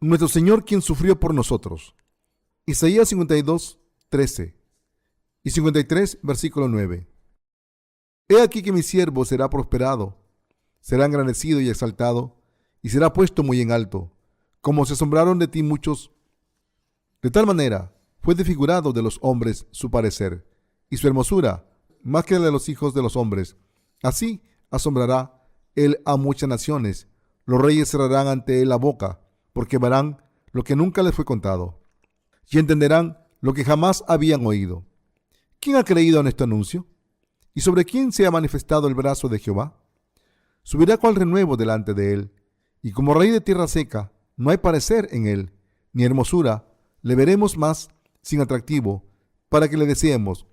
nuestro Señor quien sufrió por nosotros. Isaías 52, 13 y 53, versículo 9. He aquí que mi siervo será prosperado, será engrandecido y exaltado, y será puesto muy en alto, como se asombraron de ti muchos. De tal manera fue desfigurado de los hombres su parecer, y su hermosura más que la de los hijos de los hombres. Así asombrará él a muchas naciones. Los reyes cerrarán ante él la boca, porque verán lo que nunca les fue contado, y entenderán lo que jamás habían oído. ¿Quién ha creído en este anuncio? ¿Y sobre quién se ha manifestado el brazo de Jehová? Subirá cual renuevo delante de él, y como rey de tierra seca, no hay parecer en él, ni hermosura, le veremos más sin atractivo, para que le deseemos,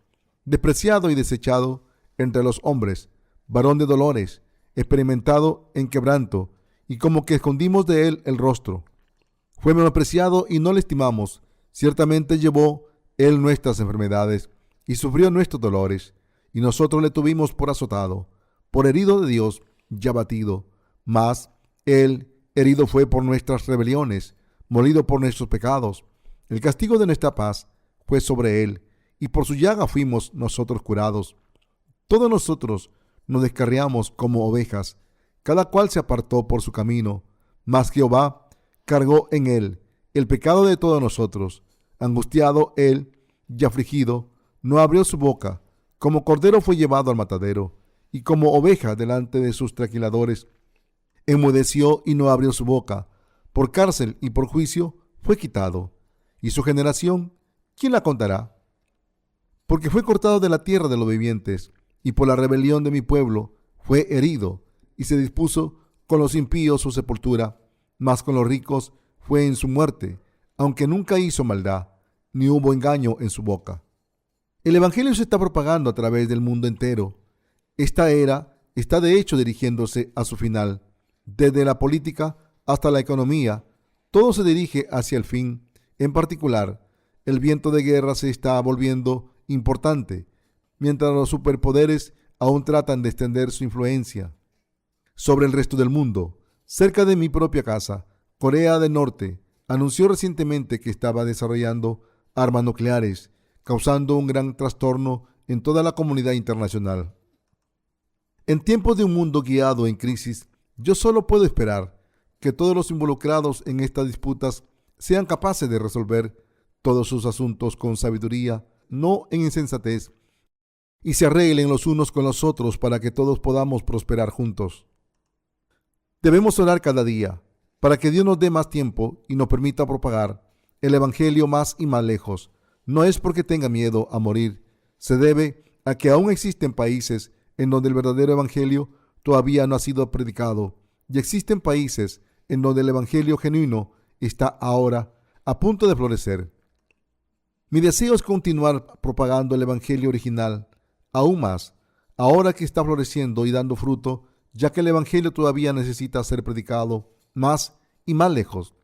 despreciado y desechado entre los hombres, varón de dolores, experimentado en quebranto, y como que escondimos de él el rostro. Fue menospreciado y no le estimamos. Ciertamente llevó él nuestras enfermedades y sufrió nuestros dolores, y nosotros le tuvimos por azotado, por herido de Dios y abatido. Mas él herido fue por nuestras rebeliones, molido por nuestros pecados. El castigo de nuestra paz fue sobre él, y por su llaga fuimos nosotros curados. Todos nosotros nos descarriamos como ovejas, cada cual se apartó por su camino, mas Jehová cargó en él el pecado de todos nosotros. Angustiado él y afligido, no abrió su boca. Como cordero fue llevado al matadero, y como oveja delante de sus trasquiladores, enmudeció y no abrió su boca. Por cárcel y por juicio fue quitado. Y su generación, ¿quién la contará? Porque fue cortado de la tierra de los vivientes, y por la rebelión de mi pueblo fue herido, y se dispuso con los impíos su sepultura, mas con los ricos fue en su muerte, aunque nunca hizo maldad, ni hubo engaño en su boca. El Evangelio se está propagando a través del mundo entero. Esta era está de hecho dirigiéndose a su final. Desde la política hasta la economía, todo se dirige hacia el fin. En particular, el viento de guerra se está volviendo importante, mientras los superpoderes aún tratan de extender su influencia sobre el resto del mundo. Cerca de mi propia casa, Corea del Norte anunció recientemente que estaba desarrollando armas nucleares, causando un gran trastorno en toda la comunidad internacional. En tiempos de un mundo guiado en crisis, yo solo puedo esperar que todos los involucrados en estas disputas sean capaces de resolver todos sus asuntos con sabiduría, no en insensatez, y se arreglen los unos con los otros para que todos podamos prosperar juntos. Debemos orar cada día para que Dios nos dé más tiempo y nos permita propagar el Evangelio más y más lejos. No es porque tenga miedo a morir, se debe a que aún existen países en donde el verdadero Evangelio todavía no ha sido predicado, y existen países en donde el Evangelio genuino está ahora a punto de florecer. Mi deseo es continuar propagando el Evangelio original, aún más, ahora que está floreciendo y dando fruto, ya que el Evangelio todavía necesita ser predicado más y más lejos.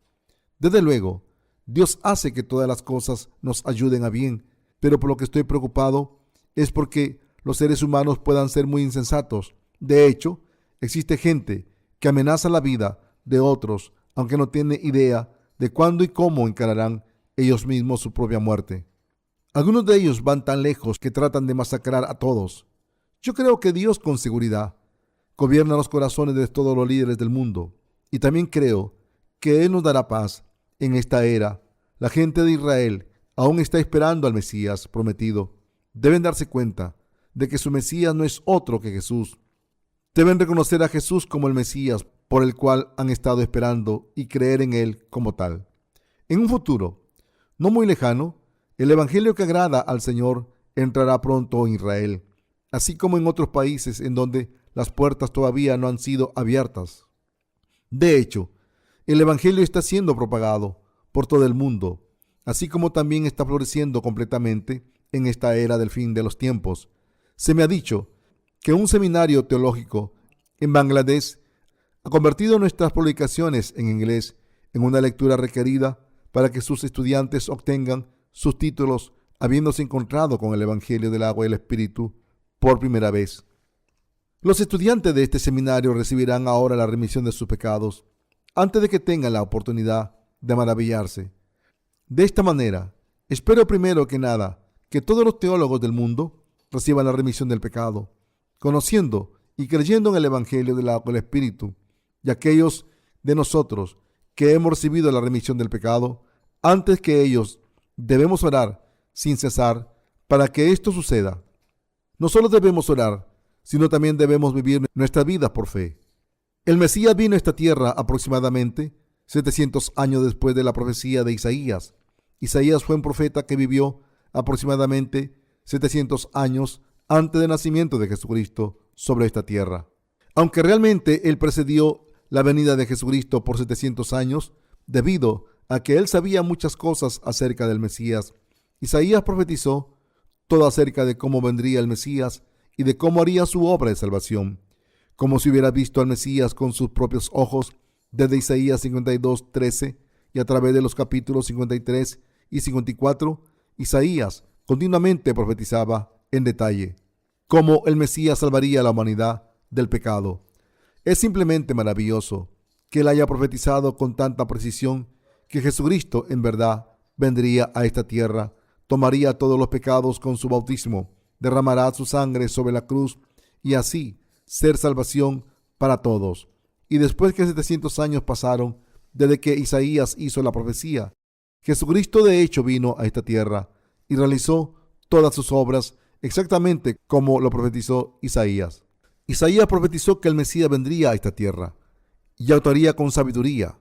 Desde luego, Dios hace que todas las cosas nos ayuden a bien, pero por lo que estoy preocupado es porque los seres humanos puedan ser muy insensatos. De hecho, existe gente que amenaza la vida de otros, aunque no tiene idea de cuándo y cómo encararán ellos mismos su propia muerte. Algunos de ellos van tan lejos que tratan de masacrar a todos. Yo creo que Dios con seguridad gobierna los corazones de todos los líderes del mundo, y también creo que Él nos dará paz en esta era. La gente de Israel aún está esperando al Mesías prometido. Deben darse cuenta de que su Mesías no es otro que Jesús. Deben reconocer a Jesús como el Mesías por el cual han estado esperando y creer en Él como tal. En un futuro no muy lejano, el Evangelio que agrada al Señor entrará pronto en Israel, así como en otros países en donde las puertas todavía no han sido abiertas. De hecho, el Evangelio está siendo propagado por todo el mundo, así como también está floreciendo completamente en esta era del fin de los tiempos. Se me ha dicho que un seminario teológico en Bangladesh ha convertido nuestras publicaciones en inglés en una lectura requerida para que sus estudiantes obtengan sus títulos habiéndose encontrado con el Evangelio del agua y el Espíritu por primera vez. Los estudiantes de este seminario recibirán ahora la remisión de sus pecados antes de que tengan la oportunidad de maravillarse. De esta manera, espero primero que nada que todos los teólogos del mundo reciban la remisión del pecado, conociendo y creyendo en el Evangelio del agua y el Espíritu, y aquellos de nosotros que hemos recibido la remisión del pecado, antes que ellos debemos orar sin cesar para que esto suceda. No solo debemos orar, sino también debemos vivir nuestra vida por fe. El Mesías vino a esta tierra aproximadamente 700 años después de la profecía de Isaías. Isaías fue un profeta que vivió aproximadamente 700 años antes del nacimiento de Jesucristo sobre esta tierra. Aunque realmente él precedió la venida de Jesucristo por 700 años, debido a que él sabía muchas cosas acerca del Mesías, Isaías profetizó todo acerca de cómo vendría el Mesías y de cómo haría su obra de salvación, como si hubiera visto al Mesías con sus propios ojos desde Isaías 52:13 y a través de los capítulos 53 y 54, Isaías continuamente profetizaba en detalle cómo el Mesías salvaría a la humanidad del pecado. Es simplemente maravilloso que él haya profetizado con tanta precisión que Jesucristo en verdad vendría a esta tierra, tomaría todos los pecados con su bautismo, derramará su sangre sobre la cruz y así ser salvación para todos. Y después que 700 años pasaron desde que Isaías hizo la profecía, Jesucristo de hecho vino a esta tierra y realizó todas sus obras exactamente como lo profetizó Isaías. Isaías profetizó que el Mesías vendría a esta tierra y actuaría con sabiduría,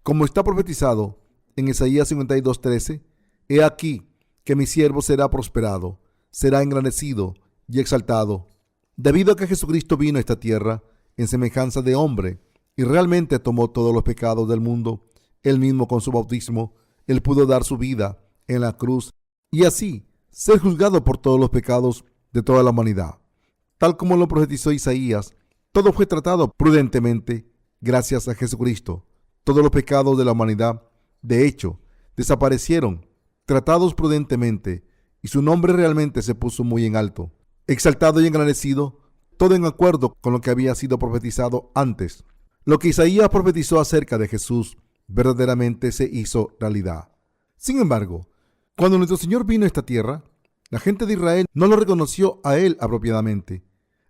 como está profetizado en Isaías 52:13. He aquí que mi siervo será prosperado, será engrandecido y exaltado. Debido a que Jesucristo vino a esta tierra en semejanza de hombre y realmente tomó todos los pecados del mundo, él mismo con su bautismo, él pudo dar su vida en la cruz y así ser juzgado por todos los pecados de toda la humanidad. Tal como lo profetizó Isaías, todo fue tratado prudentemente gracias a Jesucristo. Todos los pecados de la humanidad, de hecho, desaparecieron, tratados prudentemente, y su nombre realmente se puso muy en alto, exaltado y engrandecido, todo en acuerdo con lo que había sido profetizado antes. Lo que Isaías profetizó acerca de Jesús verdaderamente se hizo realidad. Sin embargo, cuando nuestro Señor vino a esta tierra, la gente de Israel no lo reconoció a él apropiadamente.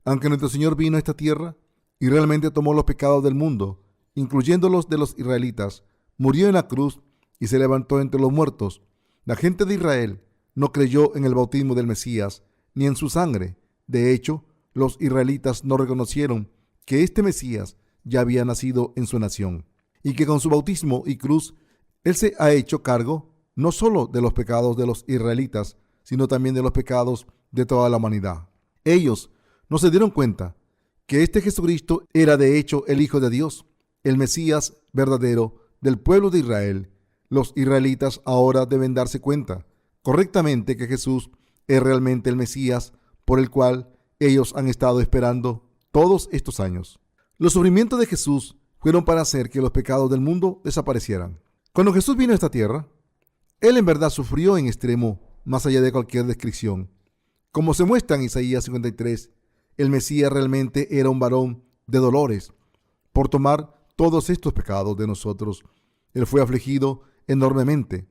Aunque nuestro Señor vino a esta tierra y realmente tomó los pecados del mundo, incluyendo los de los israelitas, murió en la cruz y se levantó entre los muertos, la gente de Israel no creyó en el bautismo del Mesías ni en su sangre. De hecho, los israelitas no reconocieron que este Mesías ya había nacido en su nación y que con su bautismo y cruz él se ha hecho cargo no solo de los pecados de los israelitas, sino también de los pecados de toda la humanidad. Ellos no se dieron cuenta que este Jesucristo era de hecho el Hijo de Dios, el Mesías verdadero del pueblo de Israel. Los israelitas ahora deben darse cuenta correctamente que Jesús es realmente el Mesías por el cual ellos han estado esperando todos estos años. Los sufrimientos de Jesús fueron para hacer que los pecados del mundo desaparecieran. Cuando Jesús vino a esta tierra, él en verdad sufrió en extremo, más allá de cualquier descripción. Como se muestra en Isaías 53, el Mesías realmente era un varón de dolores por tomar todos estos pecados de nosotros. Él fue afligido enormemente,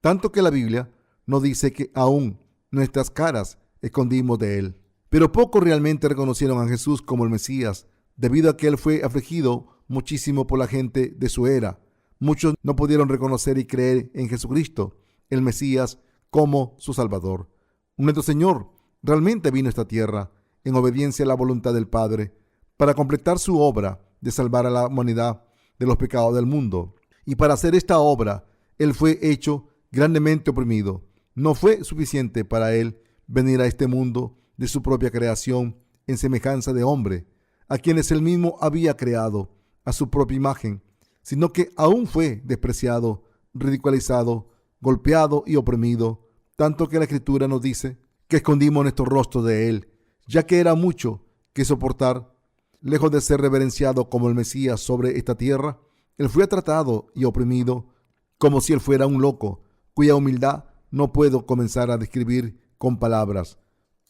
tanto que la Biblia nos dice que aún nuestras caras escondimos de él. Pero pocos realmente reconocieron a Jesús como el Mesías, debido a que él fue afligido muchísimo por la gente de su era. Muchos no pudieron reconocer y creer en Jesucristo, el Mesías, como su Salvador. Nuestro Señor realmente vino a esta tierra en obediencia a la voluntad del Padre para completar su obra de salvar a la humanidad de los pecados del mundo. Y para hacer esta obra, él fue hecho grandemente oprimido. No fue suficiente para él venir a este mundo de su propia creación en semejanza de hombre, a quienes él mismo había creado a su propia imagen, sino que aún fue despreciado, ridiculizado, golpeado y oprimido, tanto que la Escritura nos dice que escondimos nuestro rostro de él, ya que era mucho que soportar. Lejos de ser reverenciado como el Mesías sobre esta tierra, él fue tratado y oprimido como si él fuera un loco, cuya humildad no puedo comenzar a describir con palabras.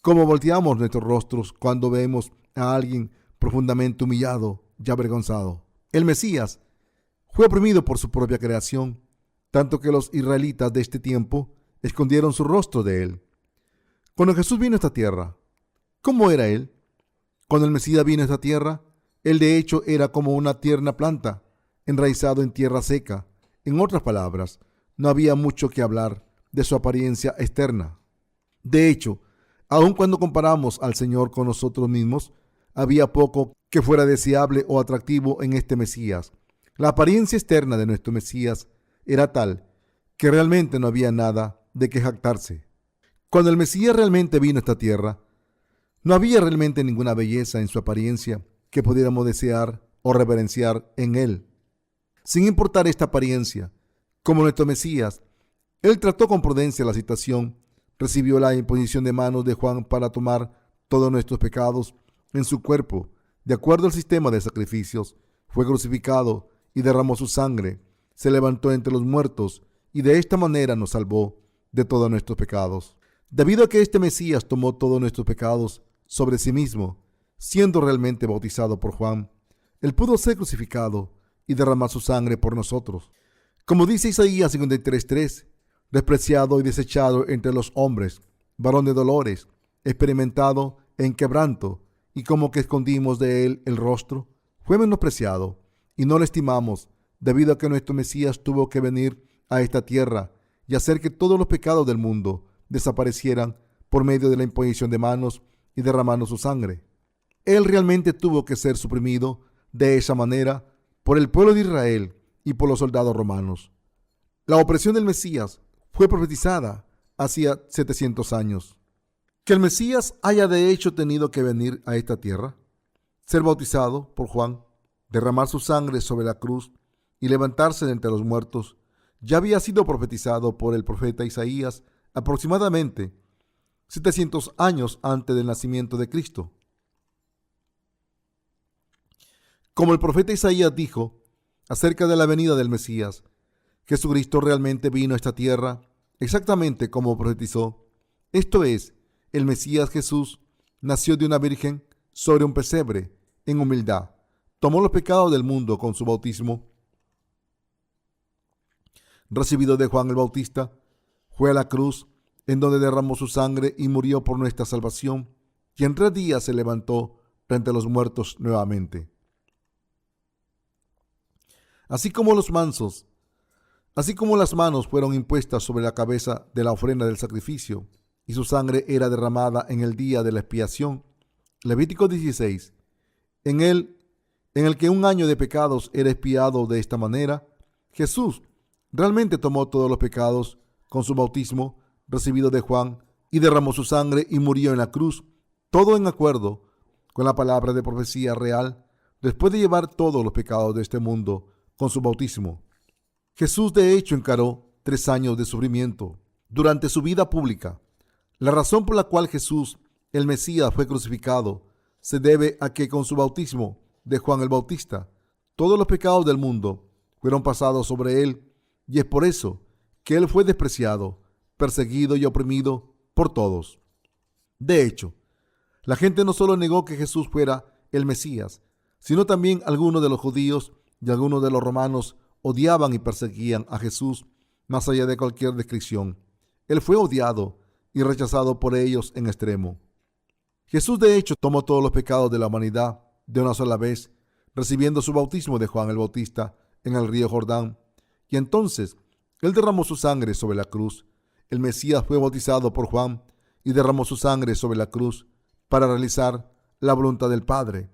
Como volteamos nuestros rostros cuando vemos a alguien profundamente humillado y avergonzado. El Mesías fue oprimido por su propia creación tanto que los israelitas de este tiempo escondieron su rostro de él. Cuando Jesús vino a esta tierra, ¿cómo era él? Cuando el Mesías vino a esta tierra, él de hecho era como una tierna planta, enraizado en tierra seca. En otras palabras, no había mucho que hablar de su apariencia externa. De hecho, aun cuando comparamos al Señor con nosotros mismos, había poco que fuera deseable o atractivo en este Mesías. La apariencia externa de nuestro Mesías era tal que realmente no había nada de que jactarse. Cuando el Mesías realmente vino a esta tierra, no había realmente ninguna belleza en su apariencia que pudiéramos desear o reverenciar en él. Sin importar esta apariencia, como nuestro Mesías, él trató con prudencia la situación, recibió la imposición de manos de Juan para tomar todos nuestros pecados en su cuerpo, de acuerdo al sistema de sacrificios, fue crucificado y derramó su sangre, se levantó entre los muertos y de esta manera nos salvó de todos nuestros pecados. Debido a que este Mesías tomó todos nuestros pecados sobre sí mismo, siendo realmente bautizado por Juan, él pudo ser crucificado y derramar su sangre por nosotros. Como dice Isaías 53:3, despreciado y desechado entre los hombres, varón de dolores, experimentado en quebranto, y como que escondimos de él el rostro, fue menospreciado y no lo estimamos, debido a que nuestro Mesías tuvo que venir a esta tierra y hacer que todos los pecados del mundo desaparecieran por medio de la imposición de manos y derramando su sangre. Él realmente tuvo que ser suprimido de esa manera por el pueblo de Israel y por los soldados romanos. La opresión del Mesías fue profetizada hacía 700 años. Que el Mesías haya de hecho tenido que venir a esta tierra, ser bautizado por Juan, derramar su sangre sobre la cruz y levantarse de entre los muertos, ya había sido profetizado por el profeta Isaías aproximadamente 700 años antes del nacimiento de Cristo. Como el profeta Isaías dijo acerca de la venida del Mesías, Jesucristo realmente vino a esta tierra exactamente como profetizó. Esto es, el Mesías Jesús nació de una virgen sobre un pesebre en humildad, tomó los pecados del mundo con su bautismo recibido de Juan el Bautista, fue a la cruz en donde derramó su sangre y murió por nuestra salvación, y en 3 días se levantó de entre los muertos nuevamente. Así como las manos fueron impuestas sobre la cabeza de la ofrenda del sacrificio, y su sangre era derramada en el día de la expiación, Levítico 16, en el que 1 año de pecados era expiado de esta manera, Jesús realmente tomó todos los pecados con su bautismo recibido de Juan y derramó su sangre y murió en la cruz, todo en acuerdo con la palabra de profecía real, después de llevar todos los pecados de este mundo con su bautismo. Jesús de hecho encaró 3 años de sufrimiento durante su vida pública. La razón por la cual Jesús, el Mesías, fue crucificado se debe a que con su bautismo de Juan el Bautista, todos los pecados del mundo fueron pasados sobre él, y es por eso que él fue despreciado, perseguido y oprimido por todos. De hecho, la gente no solo negó que Jesús fuera el Mesías, sino también algunos de los judíos y algunos de los romanos odiaban y perseguían a Jesús más allá de cualquier descripción. Él fue odiado y rechazado por ellos en extremo. Jesús de hecho tomó todos los pecados de la humanidad de una sola vez, recibiendo su bautismo de Juan el Bautista en el río Jordán, y entonces él derramó su sangre sobre la cruz. El Mesías fue bautizado por Juan y derramó su sangre sobre la cruz para realizar la voluntad del Padre.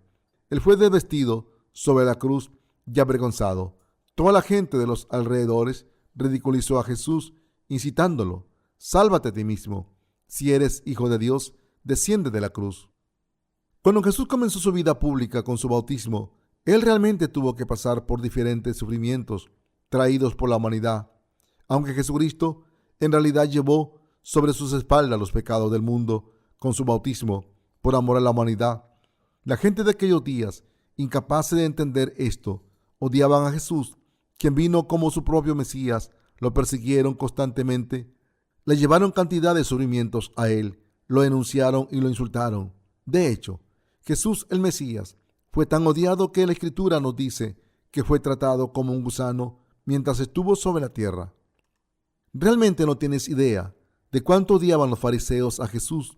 Él fue desvestido sobre la cruz y avergonzado. Toda la gente de los alrededores ridiculizó a Jesús, incitándolo: sálvate a ti mismo. Si eres hijo de Dios, desciende de la cruz. Cuando Jesús comenzó su vida pública con su bautismo, él realmente tuvo que pasar por diferentes sufrimientos traídos por la humanidad. Aunque Jesucristo en realidad llevó sobre sus espaldas los pecados del mundo con su bautismo por amor a la humanidad, la gente de aquellos días, incapaces de entender esto, odiaban a Jesús, quien vino como su propio Mesías, lo persiguieron constantemente, le llevaron cantidad de sufrimientos a él, lo denunciaron y lo insultaron. De hecho, Jesús el Mesías fue tan odiado que la Escritura nos dice que fue tratado como un gusano mientras estuvo sobre la tierra. Realmente no tienes idea de cuánto odiaban los fariseos a Jesús.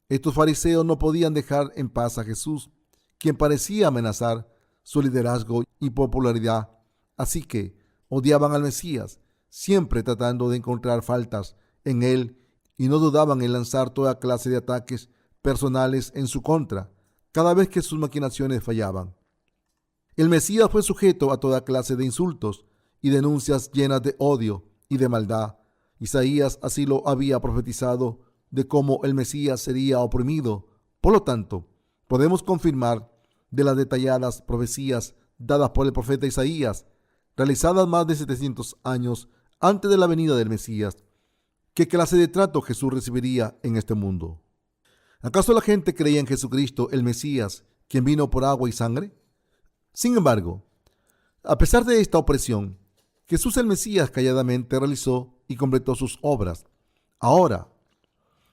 Estos fariseos no podían dejar en paz a Jesús, quien parecía amenazar su liderazgo y popularidad. Así que odiaban al Mesías, siempre tratando de encontrar faltas en él, y no dudaban en lanzar toda clase de ataques personales en su contra cada vez que sus maquinaciones fallaban. El Mesías fue sujeto a toda clase de insultos y denuncias llenas de odio y de maldad. Isaías así lo había profetizado de cómo el Mesías sería oprimido. Por lo tanto, podemos confirmar de las detalladas profecías dadas por el profeta Isaías, realizadas más de 700 años antes de la venida del Mesías, qué clase de trato Jesús recibiría en este mundo. ¿Acaso la gente creía en Jesucristo, el Mesías, quien vino por agua y sangre? Sin embargo, a pesar de esta opresión, Jesús el Mesías calladamente realizó y completó sus obras. Ahora,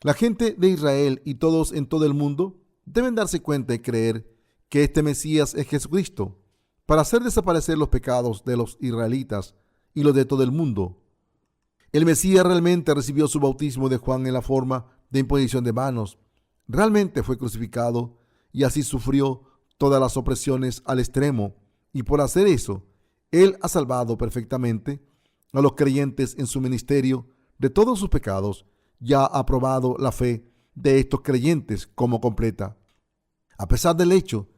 la gente de Israel y todos en todo el mundo deben darse cuenta y creer que este Mesías es Jesucristo para hacer desaparecer los pecados de los israelitas y los de todo el mundo. El Mesías realmente recibió su bautismo de Juan en la forma de imposición de manos. Realmente fue crucificado y así sufrió todas las opresiones al extremo, y por hacer eso, Él ha salvado perfectamente a los creyentes en su ministerio de todos sus pecados. Ya ha probado la fe de estos creyentes como completa. A pesar del hecho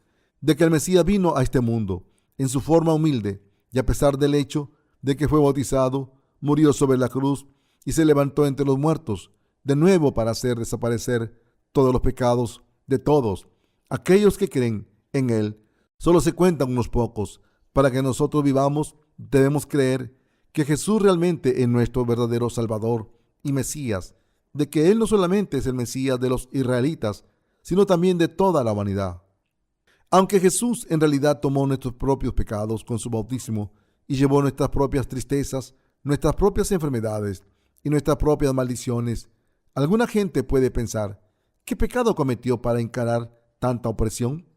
de que el Mesías vino a este mundo en su forma humilde, y a pesar del hecho de que fue bautizado, murió sobre la cruz y se levantó entre los muertos, de nuevo para hacer desaparecer todos los pecados de todos aquellos que creen en Él. Solo se cuentan unos pocos. Para que nosotros vivamos, debemos creer que Jesús realmente es nuestro verdadero Salvador y Mesías, de que Él no solamente es el Mesías de los israelitas, sino también de toda la humanidad. Aunque Jesús en realidad tomó nuestros propios pecados con su bautismo y llevó nuestras propias tristezas, nuestras propias enfermedades y nuestras propias maldiciones, alguna gente puede pensar, ¿qué pecado cometió para encarar tanta opresión?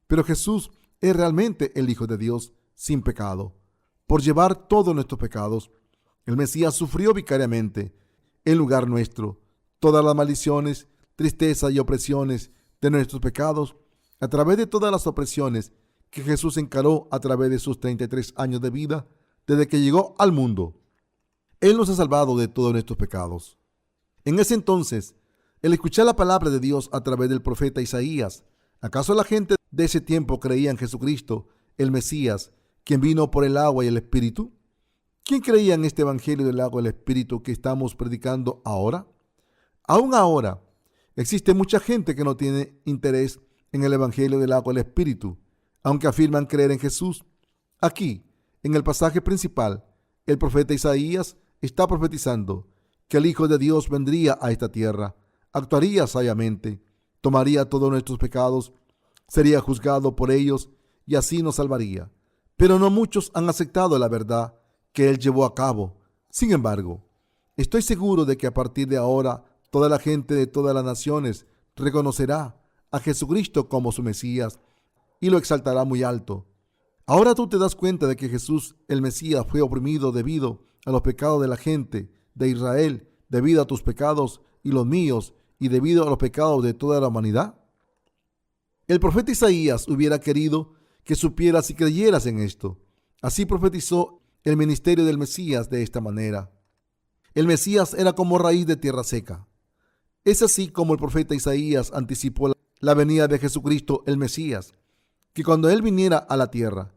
Pero Jesús es realmente el Hijo de Dios sin pecado. Por llevar todos nuestros pecados, el Mesías sufrió vicariamente en lugar nuestro todas las maldiciones, tristezas y opresiones de nuestros pecados. A través de todas las opresiones que Jesús encaró a través de sus 33 años de vida, desde que llegó al mundo, Él nos ha salvado de todos nuestros pecados. En ese entonces, el escuchar la palabra de Dios a través del profeta Isaías, ¿acaso la gente de ese tiempo creía en Jesucristo, el Mesías, quien vino por el agua y el Espíritu? ¿Quién creía en este evangelio del agua y el Espíritu que estamos predicando ahora? Aún ahora, existe mucha gente que no tiene interés en el evangelio del agua y el Espíritu, aunque afirman creer en Jesús. Aquí, en el pasaje principal, el profeta Isaías está profetizando que el Hijo de Dios vendría a esta tierra, actuaría sabiamente, tomaría todos nuestros pecados, sería juzgado por ellos y así nos salvaría. Pero no muchos han aceptado la verdad que Él llevó a cabo. Sin embargo, estoy seguro de que a partir de ahora toda la gente de todas las naciones reconocerá a Jesucristo como su Mesías y lo exaltará muy alto. Ahora tú te das cuenta de que Jesús, el Mesías, fue oprimido debido a los pecados de la gente de Israel, debido a tus pecados y los míos, y debido a los pecados de toda la humanidad. El profeta Isaías hubiera querido que supieras y creyeras en esto. Así profetizó el ministerio del Mesías de esta manera. El Mesías era como raíz de tierra seca. Es así como el profeta Isaías anticipó la venida de Jesucristo, el Mesías, que cuando Él viniera a la tierra,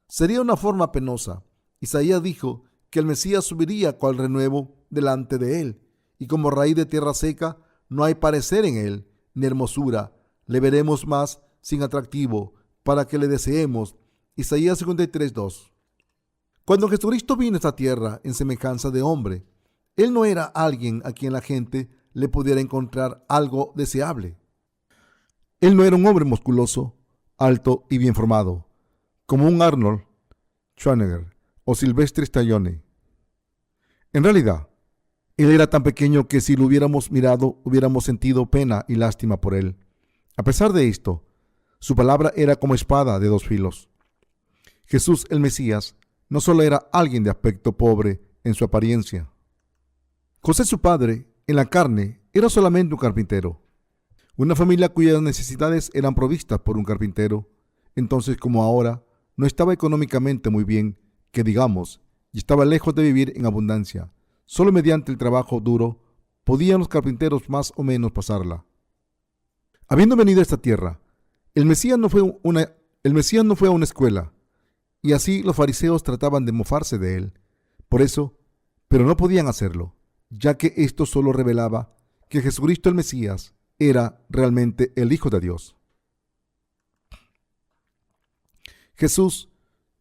sería una forma penosa. Isaías dijo que el Mesías subiría cual renuevo delante de Él, y como raíz de tierra seca, no hay parecer en Él, ni hermosura. Le veremos más sin atractivo, para que le deseemos. Isaías 53:2. Cuando Jesucristo vino a esta tierra en semejanza de hombre, Él no era alguien a quien la gente le pudiera encontrar algo deseable. Él no era un hombre musculoso, alto y bien formado, como un Arnold Schwarzenegger o Sylvester Stallone. En realidad, Él era tan pequeño que si lo hubiéramos mirado, hubiéramos sentido pena y lástima por Él. A pesar de esto, su palabra era como espada de dos filos. Jesús, el Mesías, no solo era alguien de aspecto pobre en su apariencia. José, su padre, en la carne, era solamente un carpintero. Una familia cuyas necesidades eran provistas por un carpintero. Entonces, como ahora, no estaba económicamente muy bien, que digamos, y estaba lejos de vivir en abundancia. Solo mediante el trabajo duro podían los carpinteros más o menos pasarla. Habiendo venido a esta tierra, el Mesías no fue a una escuela, y así los fariseos trataban de mofarse de él. Por eso, pero no podían hacerlo, ya que esto solo revelaba que Jesucristo el Mesías era realmente el Hijo de Dios. Jesús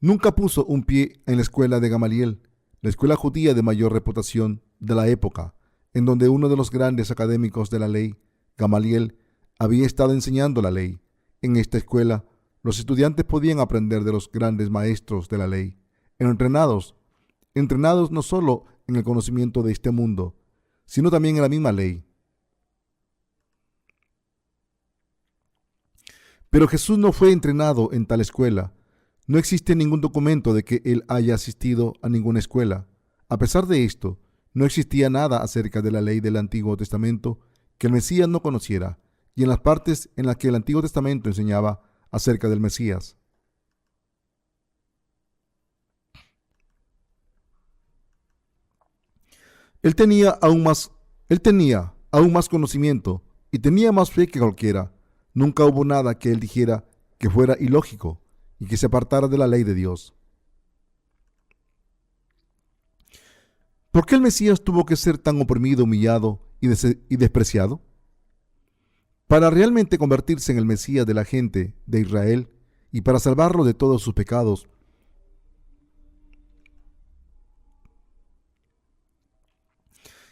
nunca puso un pie en la escuela de Gamaliel, la escuela judía de mayor reputación de la época, en donde uno de los grandes académicos de la ley, Gamaliel, había estado enseñando la ley. En esta escuela, los estudiantes podían aprender de los grandes maestros de la ley, entrenados no solo en el conocimiento de este mundo, sino también en la misma ley. Pero Jesús no fue entrenado en tal escuela. No existe ningún documento de que él haya asistido a ninguna escuela. A pesar de esto, no existía nada acerca de la ley del Antiguo Testamento que el Mesías no conociera, y en las partes en las que el Antiguo Testamento enseñaba acerca del Mesías. Él tenía aún más conocimiento y tenía más fe que cualquiera. Nunca hubo nada que él dijera que fuera ilógico y que se apartara de la ley de Dios. ¿Por qué el Mesías tuvo que ser tan oprimido, humillado y despreciado? Para realmente convertirse en el Mesías de la gente de Israel y para salvarlo de todos sus pecados,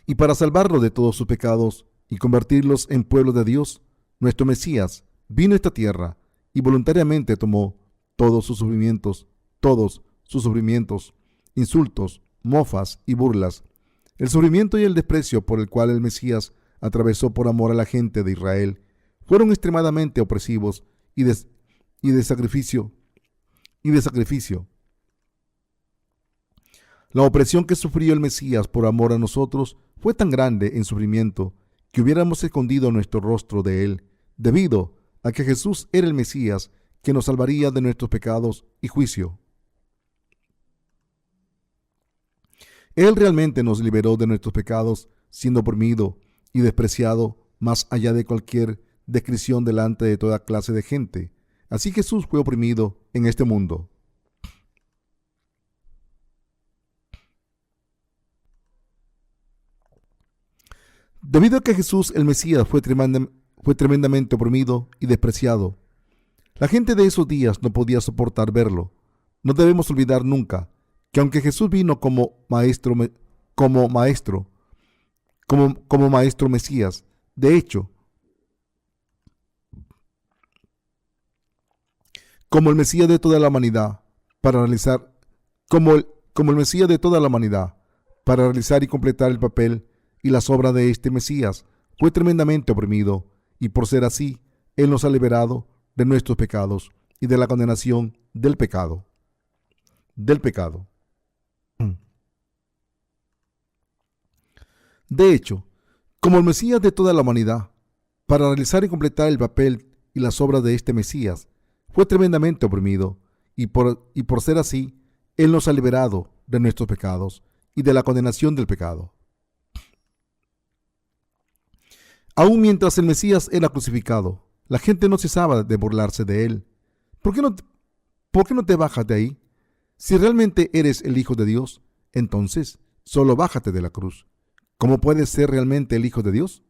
y convertirlos en pueblo de Dios, nuestro Mesías vino a esta tierra y voluntariamente tomó todos sus sufrimientos, insultos, mofas y burlas. El sufrimiento y el desprecio por el cual el Mesías atravesó por amor a la gente de Israel fueron extremadamente opresivos y de sacrificio. La opresión que sufrió el Mesías por amor a nosotros fue tan grande en sufrimiento que hubiéramos escondido nuestro rostro de él, debido a que Jesús era el Mesías que nos salvaría de nuestros pecados y juicio. Él realmente nos liberó de nuestros pecados, siendo oprimido y despreciado más allá de cualquier descripción delante de toda clase de gente. Así Jesús fue oprimido en este mundo. Debido a que Jesús el Mesías fue tremendamente oprimido y despreciado, la gente de esos días no podía soportar verlo. No debemos olvidar nunca que aunque Jesús vino como maestro Mesías, de hecho, como el Mesías de toda la humanidad, para realizar, como el Mesías de toda la humanidad, para realizar y completar el papel y las obras de este Mesías, fue tremendamente oprimido, y por ser así, Él nos ha liberado de nuestros pecados y de la condenación del pecado. De hecho, como el Mesías de toda la humanidad, para realizar y completar el papel y las obras de este Mesías, fue tremendamente oprimido, y por ser así, Él nos ha liberado de nuestros pecados y de la condenación del pecado. Aún mientras el Mesías era crucificado, la gente no cesaba de burlarse de él. ¿Por qué no te bajas de ahí? Si realmente eres el Hijo de Dios, entonces solo bájate de la cruz. ¿Cómo puedes ser realmente el Hijo de Dios?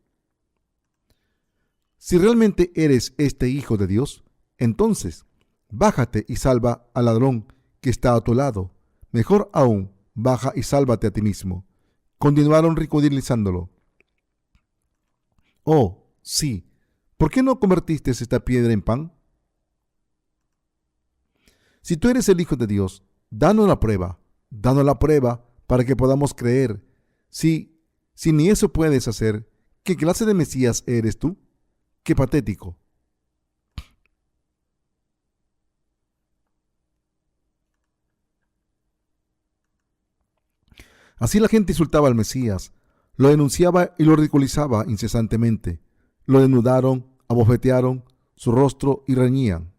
Si realmente eres este Hijo de Dios, entonces bájate y salva al ladrón que está a tu lado. Mejor aún, baja y sálvate a ti mismo. Continuaron ridiculizándolo. Oh, sí, ¿por qué no convertiste esta piedra en pan? Si tú eres el Hijo de Dios, danos la prueba para que podamos creer. Si ni eso puedes hacer, ¿qué clase de Mesías eres tú? ¡Qué patético! Así la gente insultaba al Mesías. Lo denunciaba y lo ridiculizaba incesantemente. Lo desnudaron, abofetearon su rostro y reñían.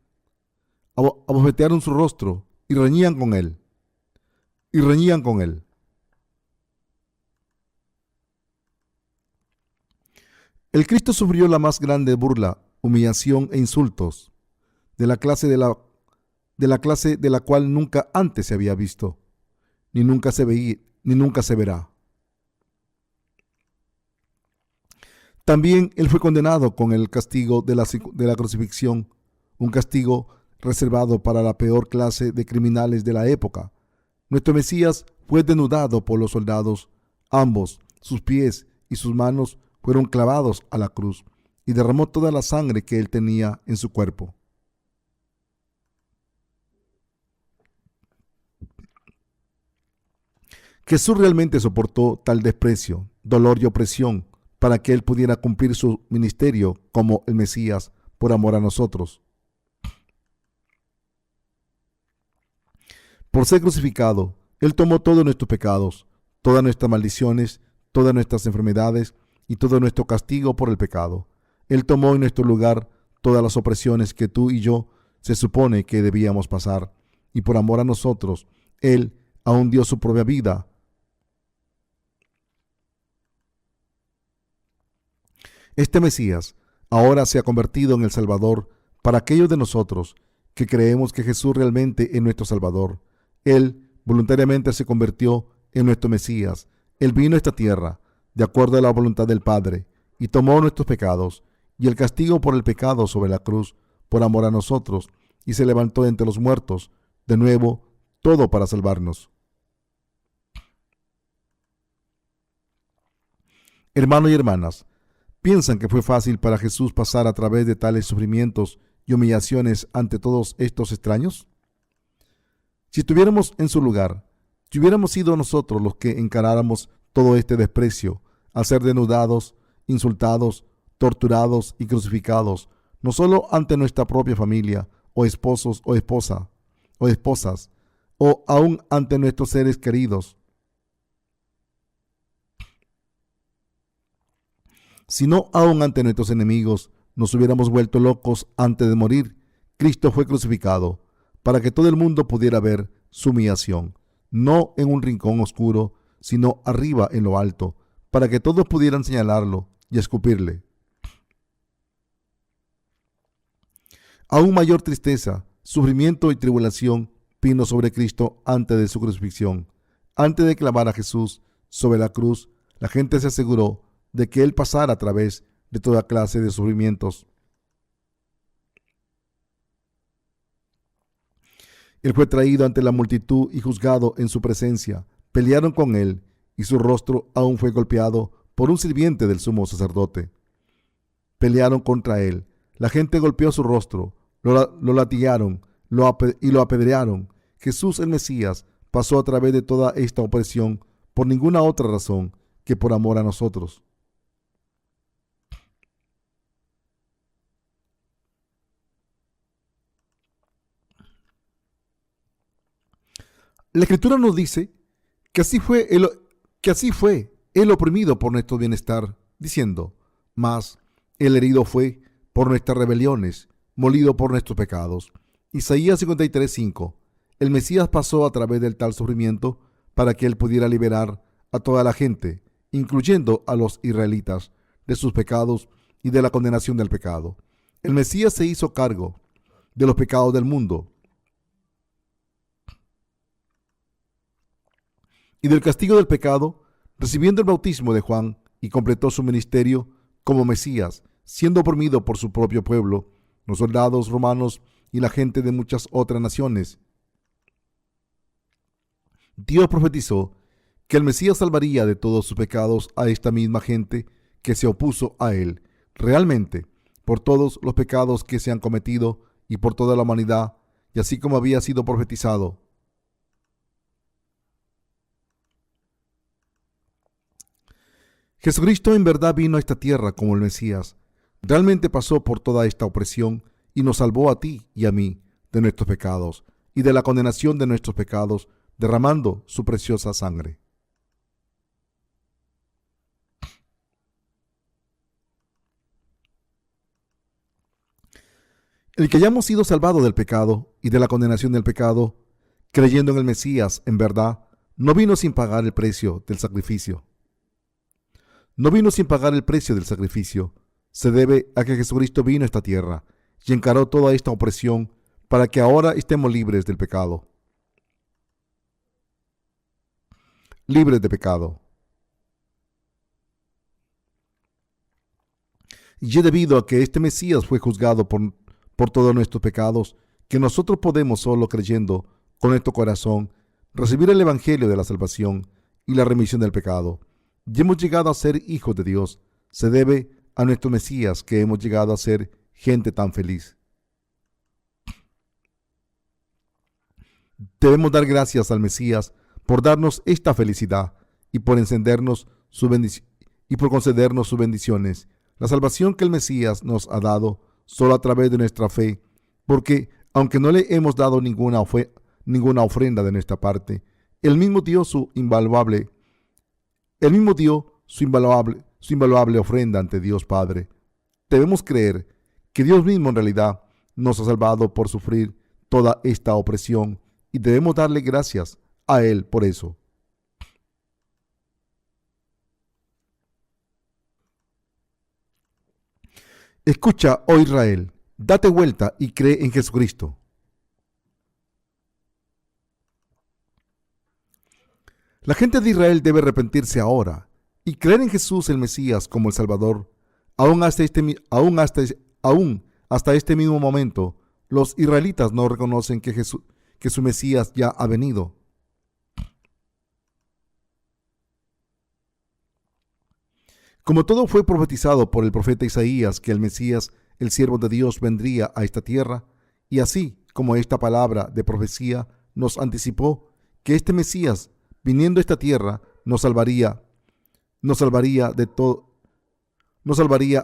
Abofetearon su rostro y reñían con él. Y reñían con él. El Cristo sufrió la más grande burla, humillación e insultos de la clase de la cual nunca antes se había visto, ni nunca se veía, ni nunca se verá. También él fue condenado con el castigo de la crucifixión, un castigo reservado para la peor clase de criminales de la época. Nuestro Mesías fue desnudado por los soldados. Ambos, sus pies y sus manos, fueron clavados a la cruz y derramó toda la sangre que él tenía en su cuerpo. Jesús realmente soportó tal desprecio, dolor y opresión para que él pudiera cumplir su ministerio como el Mesías por amor a nosotros. Por ser crucificado, él tomó todos nuestros pecados, todas nuestras maldiciones, todas nuestras enfermedades y todo nuestro castigo por el pecado. Él tomó en nuestro lugar todas las opresiones que tú y yo se supone que debíamos pasar, y por amor a nosotros, él aún dio su propia vida. Este Mesías ahora se ha convertido en el Salvador para aquellos de nosotros que creemos que Jesús realmente es nuestro Salvador. Él voluntariamente se convirtió en nuestro Mesías. Él vino a esta tierra de acuerdo a la voluntad del Padre y tomó nuestros pecados y el castigo por el pecado sobre la cruz por amor a nosotros, y se levantó de entre los muertos, de nuevo, todo para salvarnos. Hermanos y hermanas, ¿piensan que fue fácil para Jesús pasar a través de tales sufrimientos y humillaciones ante todos estos extraños? Si estuviéramos en su lugar, si hubiéramos sido nosotros los que encaráramos todo este desprecio, al ser desnudados, insultados, torturados y crucificados, no solo ante nuestra propia familia, o esposos o esposas, o aún ante nuestros seres queridos, sino aún ante nuestros enemigos, nos hubiéramos vuelto locos antes de morir. Cristo fue crucificado para que todo el mundo pudiera ver su humillación, no en un rincón oscuro, sino arriba en lo alto, para que todos pudieran señalarlo y escupirle. Aún mayor tristeza, sufrimiento y tribulación vino sobre Cristo antes de su crucifixión. Antes de clavar a Jesús sobre la cruz, la gente se aseguró de que él pasara a través de toda clase de sufrimientos. Él fue traído ante la multitud y juzgado en su presencia. Pelearon con él y su rostro aún fue golpeado por un sirviente del sumo sacerdote. Pelearon contra él. La gente golpeó su rostro, lo latigaron y lo apedrearon. Jesús el Mesías pasó a través de toda esta opresión por ninguna otra razón que por amor a nosotros. La Escritura nos dice que así fue el oprimido por nuestro bienestar, diciendo: mas el herido fue por nuestras rebeliones, molido por nuestros pecados. Isaías 53:5. El Mesías pasó a través del tal sufrimiento para que él pudiera liberar a toda la gente, incluyendo a los israelitas, de sus pecados y de la condenación del pecado. El Mesías se hizo cargo de los pecados del mundo y del castigo del pecado, recibiendo el bautismo de Juan, y completó su ministerio como Mesías, siendo oprimido por su propio pueblo, los soldados romanos y la gente de muchas otras naciones. Dios profetizó que el Mesías salvaría de todos sus pecados a esta misma gente que se opuso a él. Realmente, por todos los pecados que se han cometido y por toda la humanidad, y así como había sido profetizado. Jesucristo en verdad vino a esta tierra como el Mesías. Realmente pasó por toda esta opresión y nos salvó a ti y a mí de nuestros pecados y de la condenación de nuestros pecados, derramando su preciosa sangre. El que hayamos sido salvados del pecado y de la condenación del pecado, creyendo en el Mesías, en verdad, no vino sin pagar el precio del sacrificio. No vino sin pagar el precio del sacrificio. Se debe a que Jesucristo vino a esta tierra y encaró toda esta opresión para que ahora estemos libres del pecado. Libres de pecado. Y es debido a que este Mesías fue juzgado por todos nuestros pecados, que nosotros podemos, solo creyendo con nuestro corazón, recibir el Evangelio de la salvación y la remisión del pecado. Y hemos llegado a ser hijos de Dios. Se debe a nuestro Mesías que hemos llegado a ser gente tan feliz. Debemos dar gracias al Mesías por darnos esta felicidad y por encendernos y por concedernos sus bendiciones. La salvación que el Mesías nos ha dado solo a través de nuestra fe, porque aunque no le hemos dado ninguna ofrenda de nuestra parte, Él mismo dio su invaluable ofrenda ante Dios Padre. Debemos creer que Dios mismo en realidad nos ha salvado por sufrir toda esta opresión y debemos darle gracias a Él por eso. Escucha, oh Israel, date vuelta y cree en Jesucristo. La gente de Israel debe arrepentirse ahora y creer en Jesús el Mesías como el Salvador. Aún hasta este mismo momento, los israelitas no reconocen que su Mesías ya ha venido. Como todo fue profetizado por el profeta Isaías que el Mesías, el siervo de Dios, vendría a esta tierra, y así como esta palabra de profecía nos anticipó que este Mesías, viniendo a esta tierra, nos salvaría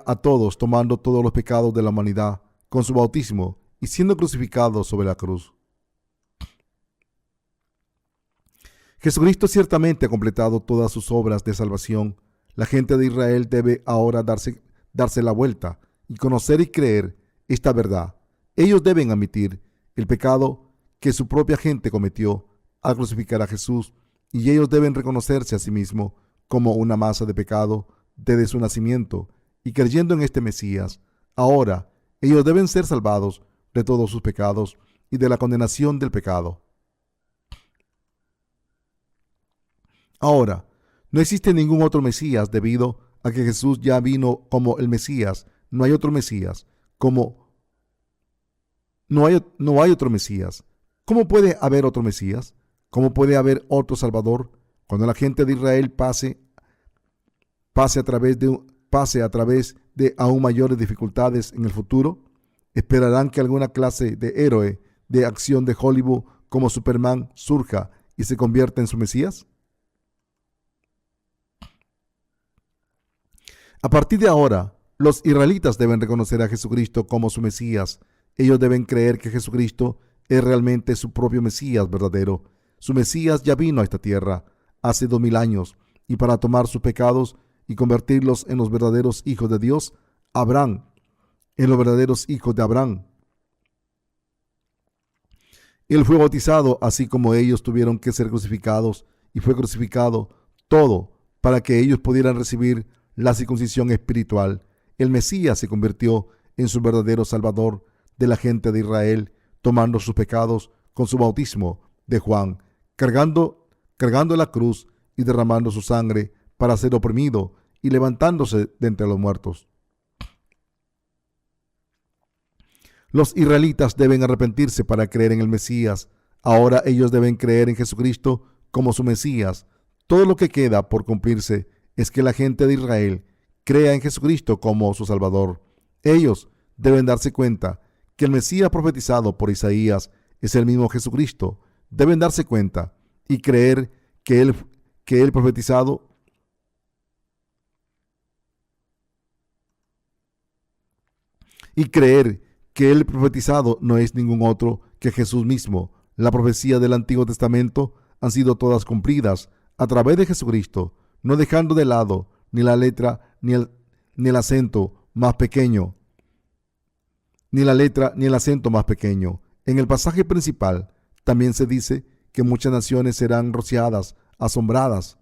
a todos, tomando todos los pecados de la humanidad con su bautismo y siendo crucificado sobre la cruz. Jesucristo ciertamente ha completado todas sus obras de salvación. La gente de Israel debe ahora darse la vuelta y conocer y creer esta verdad. Ellos deben admitir el pecado que su propia gente cometió al crucificar a Jesús, y ellos deben reconocerse a sí mismos como una masa de pecado desde su nacimiento, y creyendo en este Mesías, ahora ellos deben ser salvados de todos sus pecados y de la condenación del pecado. Ahora, no existe ningún otro Mesías debido a que Jesús ya vino como el Mesías. No hay otro Mesías. No hay otro Mesías. ¿Cómo puede haber otro Mesías? ¿Cómo puede haber otro Salvador? Cuando la gente de Israel pase a través de aún mayores dificultades en el futuro, esperarán que alguna clase de héroe de acción de Hollywood como Superman surja y se convierta en su Mesías. A partir de ahora, los israelitas deben reconocer a Jesucristo como su Mesías. Ellos deben creer que Jesucristo es realmente su propio Mesías verdadero. Su Mesías ya vino a esta tierra hace 2000 años y para tomar sus pecados y convertirlos en los verdaderos hijos de Dios, en los verdaderos hijos de Abraham. Él fue bautizado así como ellos tuvieron que ser crucificados y fue crucificado todo para que ellos pudieran recibir la circuncisión espiritual. El Mesías se convirtió en su verdadero Salvador de la gente de Israel, tomando sus pecados con su bautismo de Juan, cargando la cruz y derramando su sangre para ser oprimido y levantándose de entre los muertos. Los israelitas deben arrepentirse para creer en el Mesías. Ahora ellos deben creer en Jesucristo como su Mesías. Todo lo que queda por cumplirse es que la gente de Israel crea en Jesucristo como su Salvador. Ellos deben darse cuenta que el Mesías profetizado por Isaías es el mismo Jesucristo. Deben darse cuenta y creer que el profetizado no es ningún otro que Jesús mismo. La profecía del Antiguo Testamento han sido todas cumplidas a través de Jesucristo, no dejando de lado ni la letra ni el acento más pequeño ni la letra ni el acento más pequeño. En el pasaje principal también se dice que muchas naciones serán rociadas, asombradas.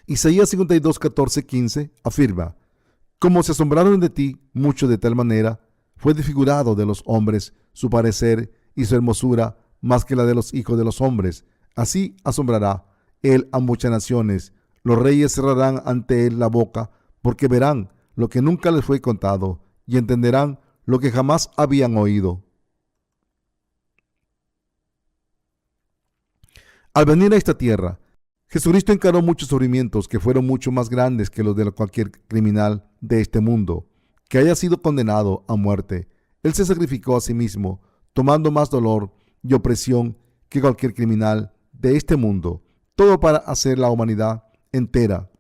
Isaías 52, 14, 15 afirma: como se asombraron de ti mucho, de tal manera fue desfigurado de los hombres su parecer y su hermosura más que la de los hijos de los hombres. Así asombrará él a muchas naciones. Los reyes cerrarán ante él la boca, porque verán lo que nunca les fue contado y entenderán lo que jamás habían oído. Al venir a esta tierra, Jesucristo encaró muchos sufrimientos que fueron mucho más grandes que los de cualquier criminal de este mundo que haya sido condenado a muerte. Él se sacrificó a sí mismo, tomando más dolor y opresión que cualquier criminal de este mundo, todo para hacer la humanidad entera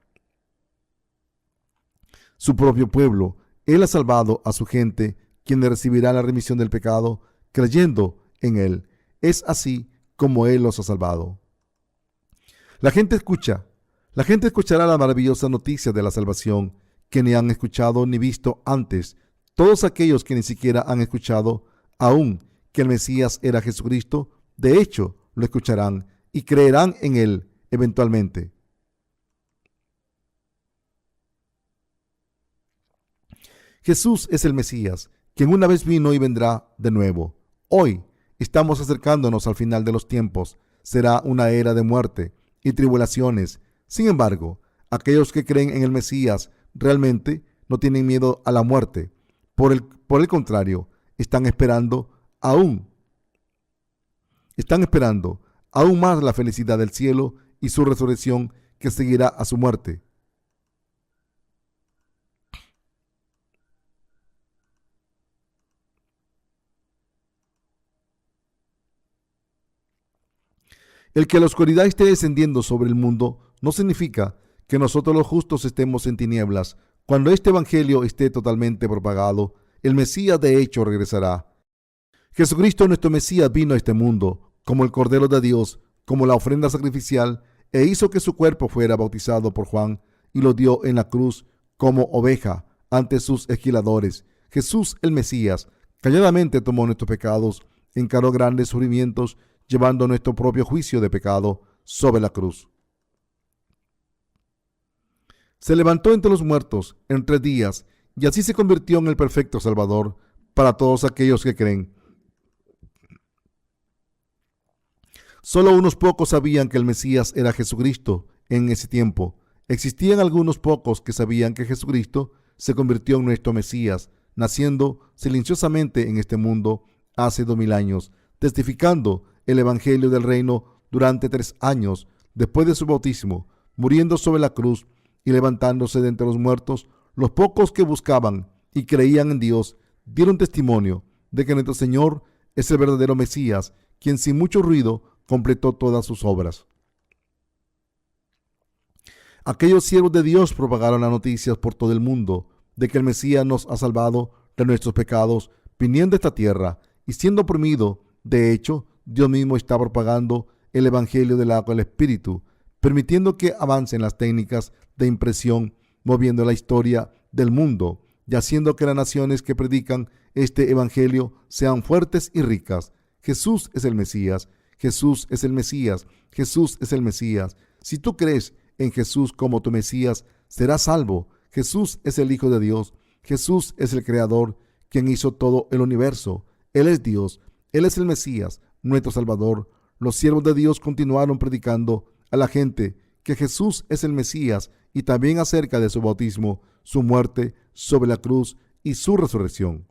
su propio pueblo. Él ha salvado a su gente, quienes recibirán la remisión del pecado creyendo en Él. Es así como Él los ha salvado. La gente escuchará la maravillosa noticia de la salvación que ni han escuchado ni visto antes. Todos aquellos que ni siquiera han escuchado aún que el Mesías era Jesucristo, de hecho lo escucharán y creerán en Él eventualmente. Jesús es el Mesías, quien una vez vino y vendrá de nuevo. Hoy estamos acercándonos al final de los tiempos. Será una era de muerte y tribulaciones. Sin embargo, aquellos que creen en el Mesías realmente no tienen miedo a la muerte. Por el contrario, están esperando aún más la felicidad del cielo y su resurrección que seguirá a su muerte. El que la oscuridad esté descendiendo sobre el mundo no significa que nosotros los justos estemos en tinieblas. Cuando este evangelio esté totalmente propagado, el Mesías de hecho regresará. Jesucristo, nuestro Mesías, vino a este mundo como el Cordero de Dios, como la ofrenda sacrificial, e hizo que su cuerpo fuera bautizado por Juan y lo dio en la cruz como oveja ante sus esquiladores. Jesús, el Mesías, calladamente tomó nuestros pecados, encaró grandes sufrimientos, llevando nuestro propio juicio de pecado sobre la cruz. Se levantó entre los muertos en 3 días y así se convirtió en el perfecto Salvador para todos aquellos que creen. Solo unos pocos sabían que el Mesías era Jesucristo en ese tiempo. Existían algunos pocos que sabían que Jesucristo se convirtió en nuestro Mesías, naciendo silenciosamente en este mundo hace 2000 años, testificando el Evangelio del Reino durante 3 años después de su bautismo, muriendo sobre la cruz y levantándose de entre los muertos. Los pocos que buscaban y creían en Dios dieron testimonio de que nuestro Señor es el verdadero Mesías, quien sin mucho ruido completó todas sus obras. Aquellos siervos de Dios propagaron las noticias por todo el mundo de que el Mesías nos ha salvado de nuestros pecados, viniendo a esta tierra y siendo oprimido. De hecho, Dios mismo está propagando el Evangelio del agua del Espíritu, permitiendo que avancen las técnicas de impresión, moviendo la historia del mundo y haciendo que las naciones que predican este Evangelio sean fuertes y ricas. Jesús es el Mesías. Jesús es el Mesías. Jesús es el Mesías. Si tú crees en Jesús como tu Mesías, serás salvo. Jesús es el Hijo de Dios. Jesús es el Creador, quien hizo todo el universo. Él es Dios. Él es el Mesías, nuestro Salvador. Los siervos de Dios continuaron predicando a la gente que Jesús es el Mesías y también acerca de su bautismo, su muerte sobre la cruz y su resurrección.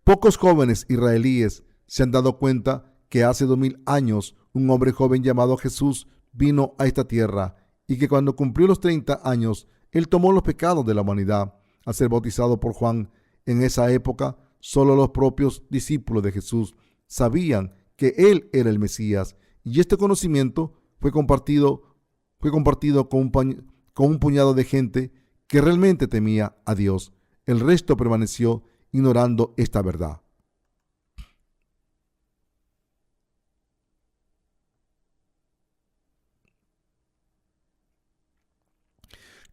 Pocos jóvenes israelíes se han dado cuenta que hace 2000 años un hombre joven llamado Jesús vino a esta tierra y que cuando cumplió los 30 años, él tomó los pecados de la humanidad al ser bautizado por Juan. En esa época, solo los propios discípulos de Jesús sabían que él era el Mesías, y este conocimiento fue compartido con un puñado de gente que realmente temía a Dios. El resto permaneció ignorando esta verdad.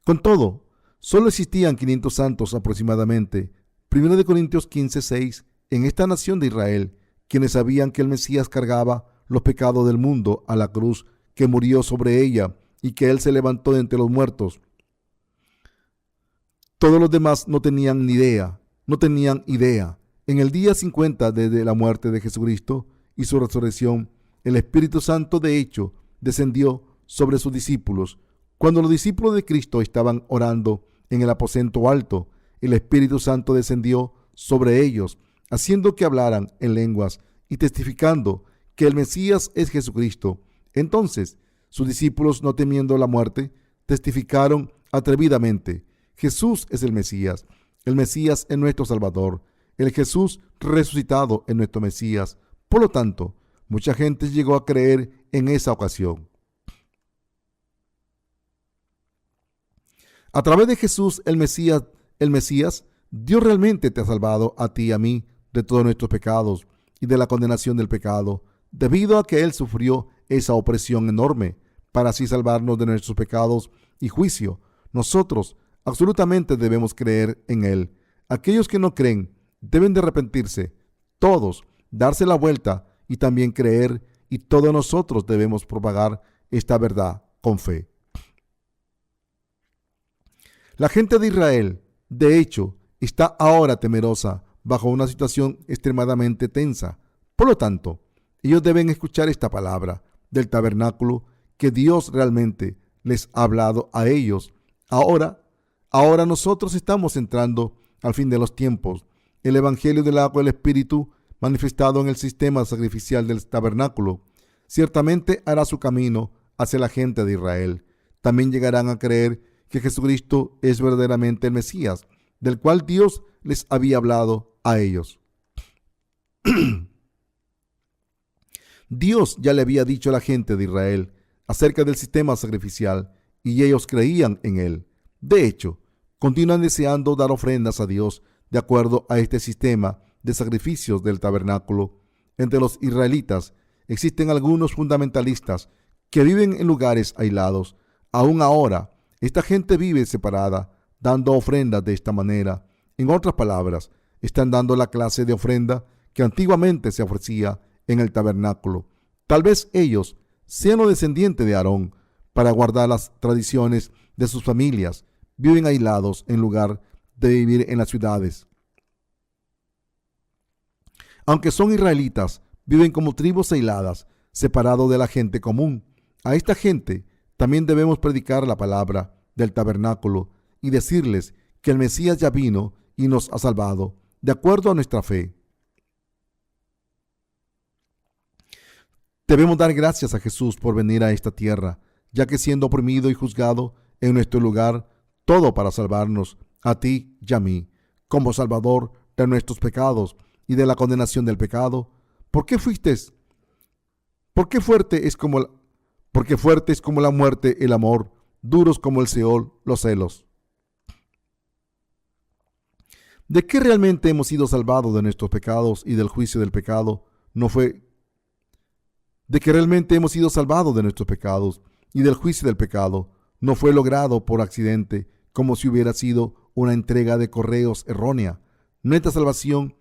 Con todo, solo existían 500 santos aproximadamente. 1 Corintios 15:6, en esta nación de Israel, quienes sabían que el Mesías cargaba los pecados del mundo a la cruz, que murió sobre ella y que él se levantó de entre los muertos. Todos los demás no tenían ni idea, no tenían idea. En el día 50 desde la muerte de Jesucristo y su resurrección, el Espíritu Santo de hecho descendió sobre sus discípulos. Cuando los discípulos de Cristo estaban orando en el aposento alto, el Espíritu Santo descendió sobre ellos, haciendo que hablaran en lenguas y testificando que el Mesías es Jesucristo. Entonces, sus discípulos, no temiendo la muerte, testificaron atrevidamente: Jesús es el Mesías es nuestro Salvador, el Jesús resucitado es nuestro Mesías. Por lo tanto, mucha gente llegó a creer en esa ocasión. A través de Jesús, el Mesías, Dios realmente te ha salvado a ti y a mí de todos nuestros pecados y de la condenación del pecado, debido a que Él sufrió esa opresión enorme para así salvarnos de nuestros pecados y juicio. Nosotros absolutamente debemos creer en Él. Aquellos que no creen deben de arrepentirse, todos darse la vuelta y también creer, y todos nosotros debemos propagar esta verdad con fe. La gente de Israel, de hecho, está ahora temerosa bajo una situación extremadamente tensa. Por lo tanto, ellos deben escuchar esta palabra del tabernáculo que Dios realmente les ha hablado a ellos. Ahora nosotros estamos entrando al fin de los tiempos. El Evangelio del agua y el Espíritu, manifestado en el sistema sacrificial del tabernáculo, ciertamente hará su camino hacia la gente de Israel. También llegarán a creer que Jesucristo es verdaderamente el Mesías, del cual Dios les había hablado a ellos. Dios ya le había dicho a la gente de Israel acerca del sistema sacrificial y ellos creían en él. De hecho, continúan deseando dar ofrendas a Dios de acuerdo a este sistema de sacrificios del tabernáculo. Entre los israelitas existen algunos fundamentalistas que viven en lugares aislados. Aún ahora, esta gente vive separada, dando ofrendas de esta manera. En otras palabras, están dando la clase de ofrenda que antiguamente se ofrecía en el tabernáculo. Tal vez ellos sean los descendientes de Aarón. Para guardar las tradiciones de sus familias, viven aislados en lugar de vivir en las ciudades. Aunque son israelitas, viven como tribus aisladas, separados de la gente común. A esta gente también debemos predicar la palabra del tabernáculo y decirles que el Mesías ya vino y nos ha salvado, de acuerdo a nuestra fe. Debemos dar gracias a Jesús por venir a esta tierra, ya que siendo oprimido y juzgado en nuestro lugar, todo para salvarnos a ti y a mí, como Salvador de nuestros pecados y de la condenación del pecado. Porque fuerte es como la muerte el amor, duros como el Seol los celos. ¿De qué realmente hemos sido salvados de nuestros pecados y del juicio del pecado? De que realmente hemos sido salvados de nuestros pecados y del juicio del pecado no fue logrado por accidente, como si hubiera sido una entrega de correos errónea. Nuestra salvación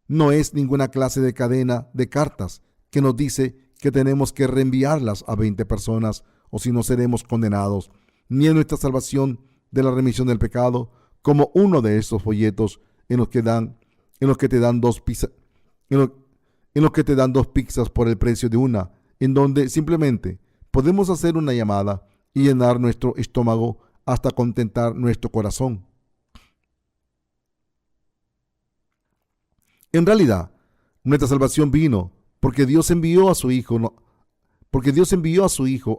no es ninguna clase de cadena de cartas que nos dice que tenemos que reenviarlas a 20 personas o si no seremos condenados, ni es nuestra salvación de la remisión del pecado como uno de estos folletos en los que te dan dos pizzas por el precio de una, en donde simplemente podemos hacer una llamada y llenar nuestro estómago hasta contentar nuestro corazón. En realidad, nuestra salvación vino porque Dios envió a su Hijo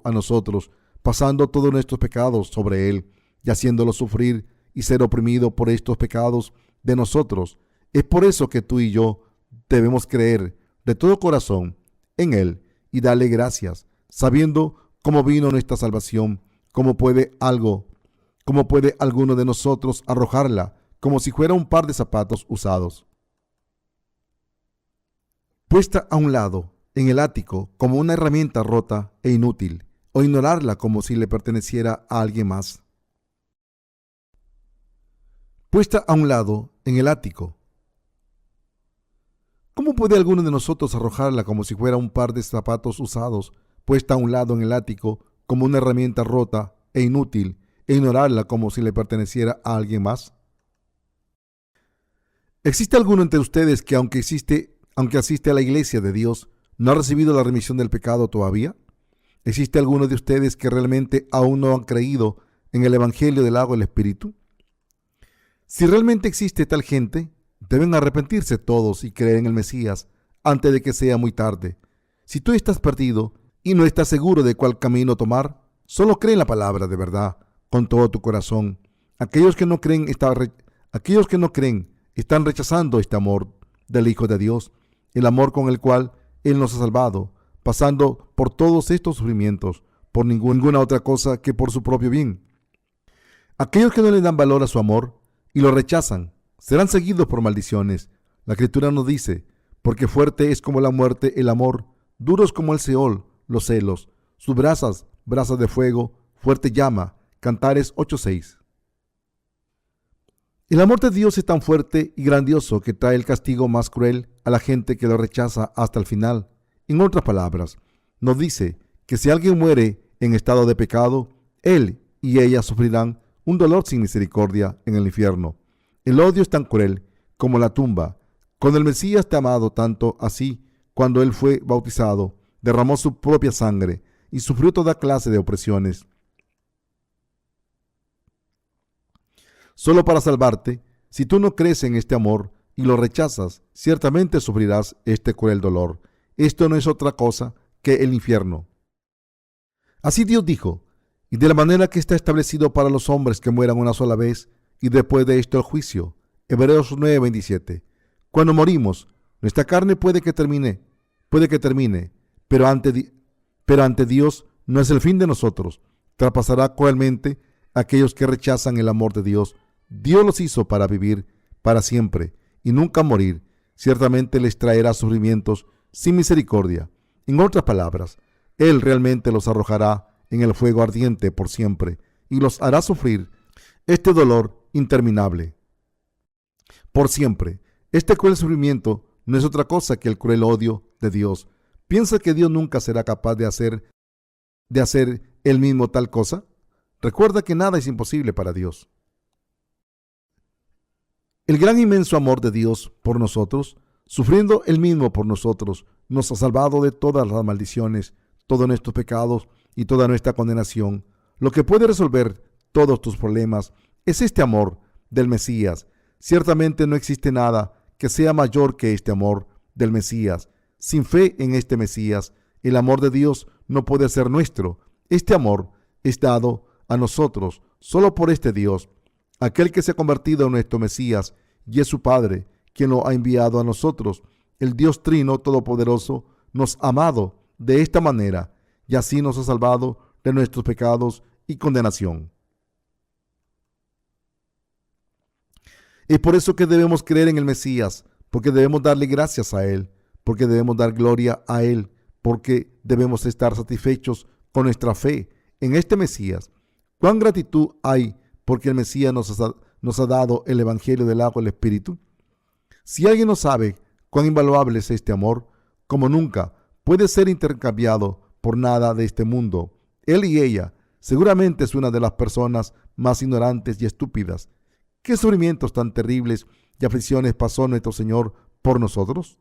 a nosotros, pasando todos nuestros pecados sobre Él y haciéndolo sufrir y ser oprimido por estos pecados de nosotros. Es por eso que tú y yo debemos creer de todo corazón en Él y darle gracias, sabiendo cómo vino nuestra salvación. ¿Cómo puede alguno de nosotros arrojarla como si fuera un par de zapatos usados, puesta a un lado en el ático como una herramienta rota e inútil, o ignorarla como si le perteneciera a alguien más? puesta a un lado en el ático. ¿Cómo puede alguno de nosotros arrojarla como si fuera un par de zapatos usados, puesta a un lado en el ático como una herramienta rota e inútil, e ignorarla como si le perteneciera a alguien más? ¿Existe alguno entre ustedes que aunque asiste a la iglesia de Dios, no ha recibido la remisión del pecado todavía? ¿Existe alguno de ustedes que realmente aún no han creído en el Evangelio del agua y el Espíritu? Si realmente existe tal gente, deben arrepentirse todos y creer en el Mesías antes de que sea muy tarde. Si tú estás perdido y no estás seguro de cuál camino tomar, solo cree en la palabra de verdad con todo tu corazón. Aquellos que no creen están rechazando este amor del Hijo de Dios, el amor con el cual Él nos ha salvado, pasando por todos estos sufrimientos, por ninguna otra cosa que por su propio bien. Aquellos que no le dan valor a su amor y lo rechazan, serán seguidos por maldiciones. La Escritura nos dice, porque fuerte es como la muerte el amor, duros como el Seol los celos, sus brasas de fuego, fuerte llama. Cantares 8:6. El amor de Dios es tan fuerte y grandioso que trae el castigo más cruel a la gente que lo rechaza hasta el final. En otras palabras, nos dice que si alguien muere en estado de pecado, él y ella sufrirán un dolor sin misericordia en el infierno. El odio es tan cruel como la tumba. Con el Mesías te ha amado tanto así, cuando él fue bautizado, derramó su propia sangre y sufrió toda clase de opresiones, solo para salvarte. Si tú no crees en este amor y lo rechazas, ciertamente sufrirás este cruel dolor. Esto no es otra cosa que el infierno. Así Dios dijo, y de la manera que está establecido para los hombres que mueran una sola vez, y después de esto el juicio. Hebreos 9:27. Cuando morimos, nuestra carne puede que termine, pero ante Dios no es el fin de nosotros. Traspasará cruelmente a aquellos que rechazan el amor de Dios. Dios los hizo para vivir para siempre y nunca morir. Ciertamente les traerá sufrimientos sin misericordia. En otras palabras, Él realmente los arrojará en el fuego ardiente por siempre y los hará sufrir este dolor interminable por siempre. Este cruel sufrimiento no es otra cosa que el cruel odio de Dios. ¿Piensa que Dios nunca será capaz de hacer él mismo tal cosa? Recuerda que nada es imposible para Dios. El gran inmenso amor de Dios por nosotros, sufriendo Él mismo por nosotros, nos ha salvado de todas las maldiciones, todos nuestros pecados y toda nuestra condenación. Lo que puede resolver todos tus problemas es este amor del Mesías. Ciertamente no existe nada que sea mayor que este amor del Mesías. Sin fe en este Mesías, el amor de Dios no puede ser nuestro. Este amor es dado a nosotros solo por este Dios, aquel que se ha convertido en nuestro Mesías, y es su Padre, quien lo ha enviado a nosotros. El Dios Trino Todopoderoso nos ha amado de esta manera, y así nos ha salvado de nuestros pecados y condenación. Es por eso que debemos creer en el Mesías, porque debemos darle gracias a Él, porque debemos dar gloria a Él, porque debemos estar satisfechos con nuestra fe en este Mesías. ¿Cuán gratitud hay porque el Mesías nos ha dado el Evangelio del agua y el Espíritu? Si alguien no sabe cuán invaluable es este amor, como nunca puede ser intercambiado por nada de este mundo, él y ella seguramente es una de las personas más ignorantes y estúpidas. ¿Qué sufrimientos tan terribles y aflicciones pasó nuestro Señor por nosotros?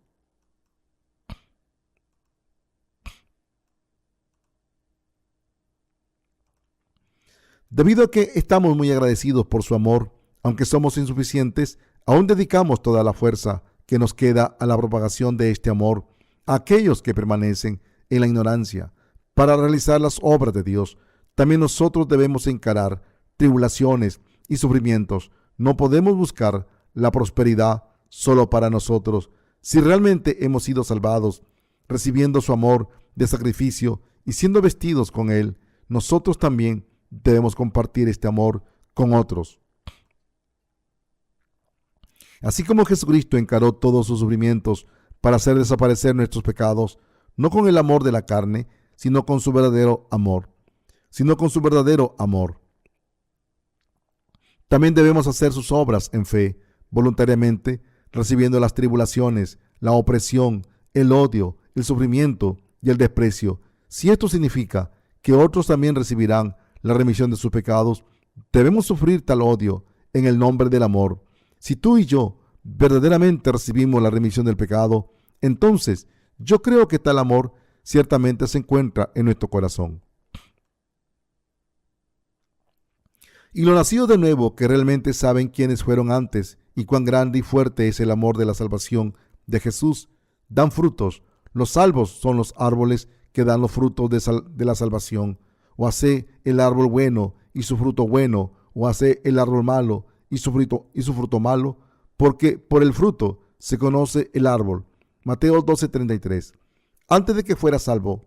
Debido a que estamos muy agradecidos por su amor, aunque somos insuficientes, aún dedicamos toda la fuerza que nos queda a la propagación de este amor a aquellos que permanecen en la ignorancia, para realizar las obras de Dios. También nosotros debemos encarar tribulaciones y sufrimientos. No podemos buscar la prosperidad solo para nosotros. Si realmente hemos sido salvados, recibiendo su amor de sacrificio y siendo vestidos con Él, nosotros también debemos compartir este amor con otros. Así como Jesucristo encaró todos sus sufrimientos para hacer desaparecer nuestros pecados, no con el amor de la carne, sino con su verdadero amor. También debemos hacer sus obras en fe, voluntariamente, recibiendo las tribulaciones, la opresión, el odio, el sufrimiento y el desprecio. Si esto significa que otros también recibirán la remisión de sus pecados, debemos sufrir tal odio en el nombre del amor. Si tú y yo verdaderamente recibimos la remisión del pecado, entonces yo creo que tal amor ciertamente se encuentra en nuestro corazón. Y los nacidos de nuevo, que realmente saben quiénes fueron antes y cuán grande y fuerte es el amor de la salvación de Jesús, dan frutos. Los salvos son los árboles que dan los frutos de la salvación. O hace el árbol bueno y su fruto bueno, o hace el árbol malo y su fruto malo, porque por el fruto se conoce el árbol. Mateo 12:33. Antes de que fuera salvo,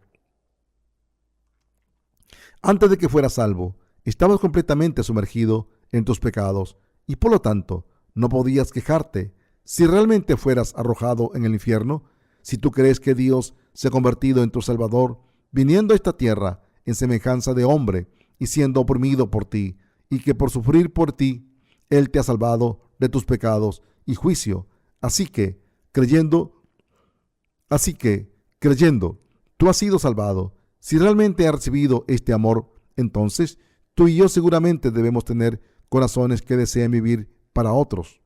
estabas completamente sumergido en tus pecados y por lo tanto no podías quejarte. Si realmente fueras arrojado en el infierno, si tú crees que Dios se ha convertido en tu Salvador, viniendo a esta tierra en semejanza de hombre y siendo oprimido por ti, y que por sufrir por ti, Él te ha salvado de tus pecados y juicio. Así que, creyendo, tú has sido salvado. Si realmente has recibido este amor, entonces tú y yo seguramente debemos tener corazones que deseen vivir para otros.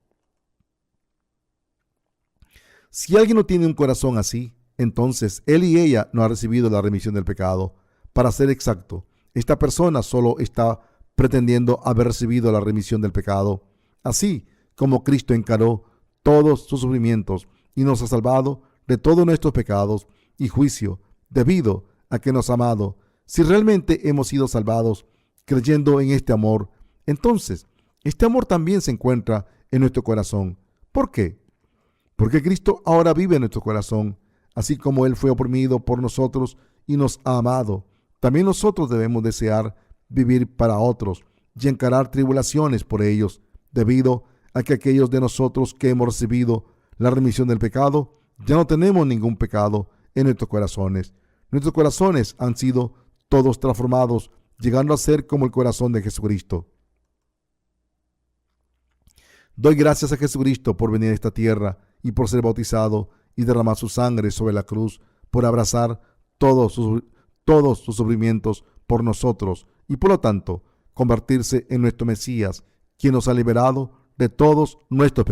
Si alguien no tiene un corazón así, entonces él y ella no han recibido la remisión del pecado. Para ser exacto, esta persona solo está pretendiendo haber recibido la remisión del pecado. Así como Cristo encaró todos sus sufrimientos y nos ha salvado de todos nuestros pecados y juicio, debido a que nos ha amado. Si realmente hemos sido salvados creyendo en este amor, entonces este amor también se encuentra en nuestro corazón. ¿Por qué? Porque Cristo ahora vive en nuestro corazón, así como Él fue oprimido por nosotros y nos ha amado. También nosotros debemos desear vivir para otros y encarar tribulaciones por ellos, debido a que aquellos de nosotros que hemos recibido la remisión del pecado, ya no tenemos ningún pecado en nuestros corazones. Nuestros corazones han sido todos transformados, llegando a ser como el corazón de Jesucristo. Doy gracias a Jesucristo por venir a esta tierra y por ser bautizado y derramar su sangre sobre la cruz, por abrazar todos sus sufrimientos por nosotros y por lo tanto convertirse en nuestro Mesías, quien nos ha liberado de todos nuestros pecados.